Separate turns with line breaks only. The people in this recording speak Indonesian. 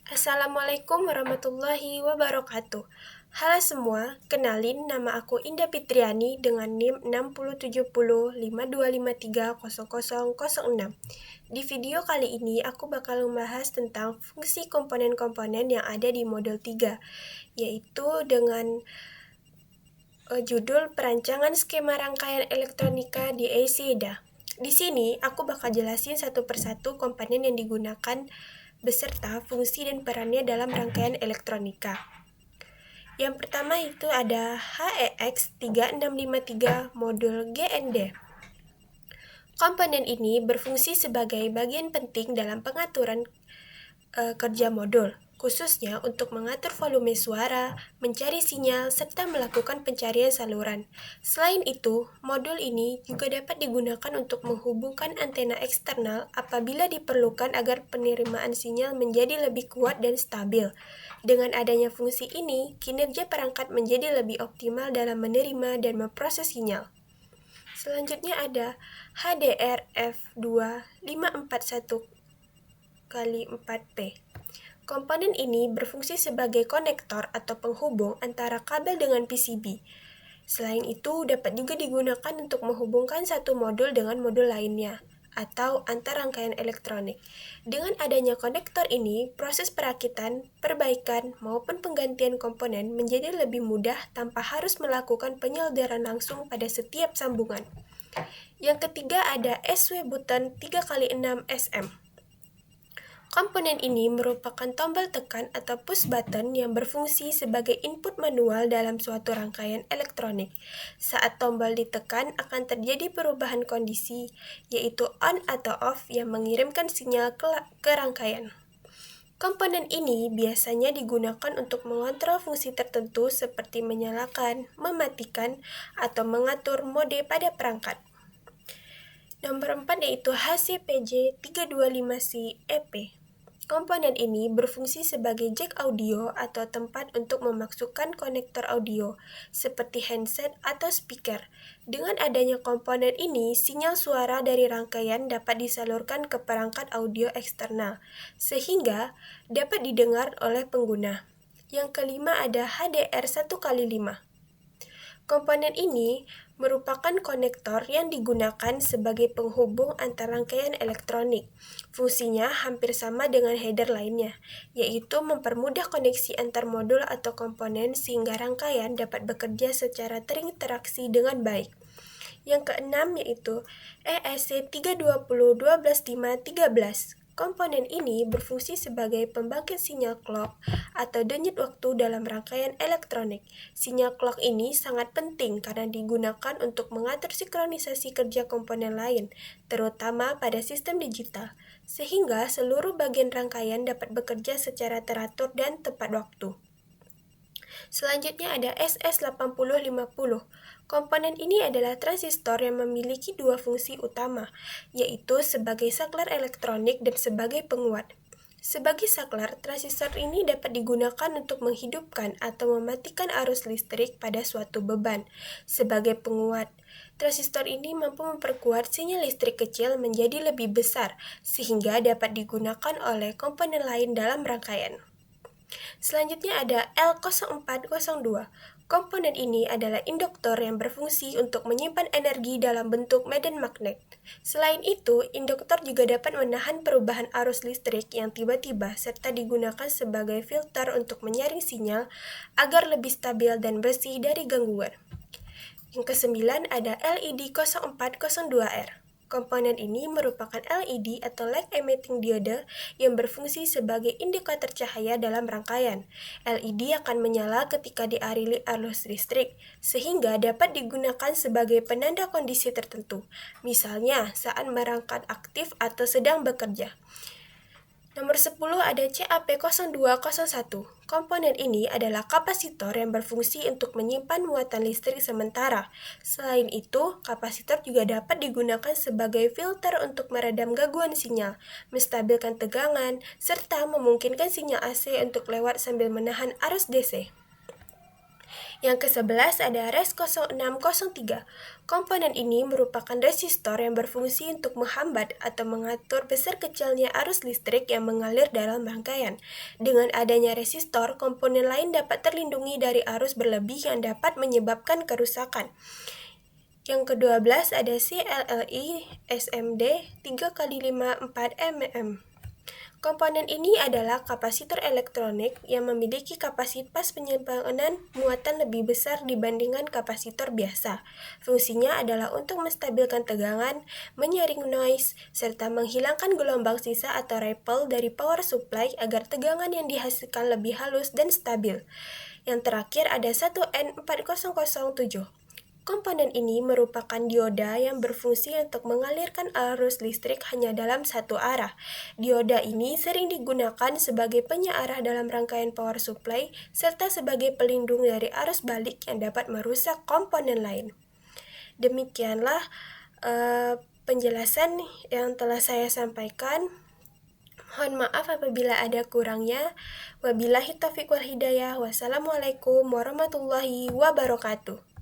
Assalamualaikum warahmatullahi wabarakatuh. Halo semua, kenalin nama aku Indah Fitriani dengan NIM 607052530006. Di video kali ini aku bakal membahas tentang fungsi komponen-komponen yang ada di modul 3, yaitu dengan judul Perancangan Skema Rangkaian Elektronika di ACIDA. Di sini aku bakal jelasin satu persatu komponen yang digunakan beserta fungsi dan perannya dalam rangkaian elektronika. Yang pertama itu ada HEX3653 modul GND. Komponen ini berfungsi sebagai bagian penting dalam pengaturan kerja modul, khususnya untuk mengatur volume suara, mencari sinyal, serta melakukan pencarian saluran. Selain itu, modul ini juga dapat digunakan untuk menghubungkan antena eksternal apabila diperlukan agar penerimaan sinyal menjadi lebih kuat dan stabil. Dengan adanya fungsi ini, kinerja perangkat menjadi lebih optimal dalam menerima dan memproses sinyal. Selanjutnya ada HDR-F2541 kali 4P. Komponen ini berfungsi sebagai konektor atau penghubung antara kabel dengan PCB. Selain itu, dapat juga digunakan untuk menghubungkan satu modul dengan modul lainnya, atau antar rangkaian elektronik. Dengan adanya konektor ini, proses perakitan, perbaikan, maupun penggantian komponen menjadi lebih mudah tanpa harus melakukan penyeldaran langsung pada setiap sambungan. Yang ketiga ada SW button 3x6SM. Komponen ini merupakan tombol tekan atau push button yang berfungsi sebagai input manual dalam suatu rangkaian elektronik. Saat tombol ditekan akan terjadi perubahan kondisi, yaitu on atau off yang mengirimkan sinyal ke rangkaian. Komponen ini biasanya digunakan untuk mengontrol fungsi tertentu seperti menyalakan, mematikan, atau mengatur mode pada perangkat. Nomor 4 yaitu HCPJ325C-EP. Komponen ini berfungsi sebagai jack audio atau tempat untuk memasukkan konektor audio, seperti handset atau speaker. Dengan adanya komponen ini, sinyal suara dari rangkaian dapat disalurkan ke perangkat audio eksternal, sehingga dapat didengar oleh pengguna. Yang kelima ada HDR1x5. Komponen ini merupakan konektor yang digunakan sebagai penghubung antar rangkaian elektronik. Fungsinya hampir sama dengan header lainnya, yaitu mempermudah koneksi antar modul atau komponen sehingga rangkaian dapat bekerja secara terinteraksi dengan baik. Yang keenam yaitu ESC320-12513. Komponen ini berfungsi sebagai pembangkit sinyal clock atau denyut waktu dalam rangkaian elektronik. Sinyal clock ini sangat penting karena digunakan untuk mengatur sinkronisasi kerja komponen lain, terutama pada sistem digital, sehingga seluruh bagian rangkaian dapat bekerja secara teratur dan tepat waktu. Selanjutnya ada SS8050. Komponen ini adalah transistor yang memiliki dua fungsi utama, yaitu sebagai saklar elektronik dan sebagai penguat. Sebagai saklar, transistor ini dapat digunakan untuk menghidupkan atau mematikan arus listrik pada suatu beban. Sebagai penguat, transistor ini mampu memperkuat sinyal listrik kecil menjadi lebih besar, sehingga dapat digunakan oleh komponen lain dalam rangkaian. Selanjutnya ada L0402. Komponen ini adalah induktor yang berfungsi untuk menyimpan energi dalam bentuk medan magnet. Selain itu, induktor juga dapat menahan perubahan arus listrik yang tiba-tiba serta digunakan sebagai filter untuk menyaring sinyal agar lebih stabil dan bersih dari gangguan. Yang kesembilan ada LED0402R. Komponen ini merupakan LED atau light emitting diode yang berfungsi sebagai indikator cahaya dalam rangkaian. LED akan menyala ketika dialiri arus listrik, sehingga dapat digunakan sebagai penanda kondisi tertentu, misalnya saat perangkat aktif atau sedang bekerja. Nomor 10 ada CAP0201. Komponen ini adalah kapasitor yang berfungsi untuk menyimpan muatan listrik sementara. Selain itu, kapasitor juga dapat digunakan sebagai filter untuk meredam gangguan sinyal, menstabilkan tegangan, serta memungkinkan sinyal AC untuk lewat sambil menahan arus DC. Yang ke-11 ada RES0603. Komponen ini merupakan resistor yang berfungsi untuk menghambat atau mengatur besar kecilnya arus listrik yang mengalir dalam rangkaian. Dengan adanya resistor, komponen lain dapat terlindungi dari arus berlebih yang dapat menyebabkan kerusakan. Yang ke-12 ada CLLI SMD 3x54 mm. Komponen ini adalah kapasitor elektronik yang memiliki kapasitas penyimpanan muatan lebih besar dibandingkan kapasitor biasa. Fungsinya adalah untuk menstabilkan tegangan, menyaring noise, serta menghilangkan gelombang sisa atau ripple dari power supply agar tegangan yang dihasilkan lebih halus dan stabil. Yang terakhir ada 1N4007. Komponen ini merupakan dioda yang berfungsi untuk mengalirkan arus listrik hanya dalam satu arah. Dioda ini sering digunakan sebagai penyearah dalam rangkaian power supply serta sebagai pelindung dari arus balik yang dapat merusak komponen lain. Demikianlah penjelasan yang telah saya sampaikan. Mohon maaf apabila ada kurangnya. Wabillahi taufiq wal hidayah. Wassalamualaikum warahmatullahi wabarakatuh.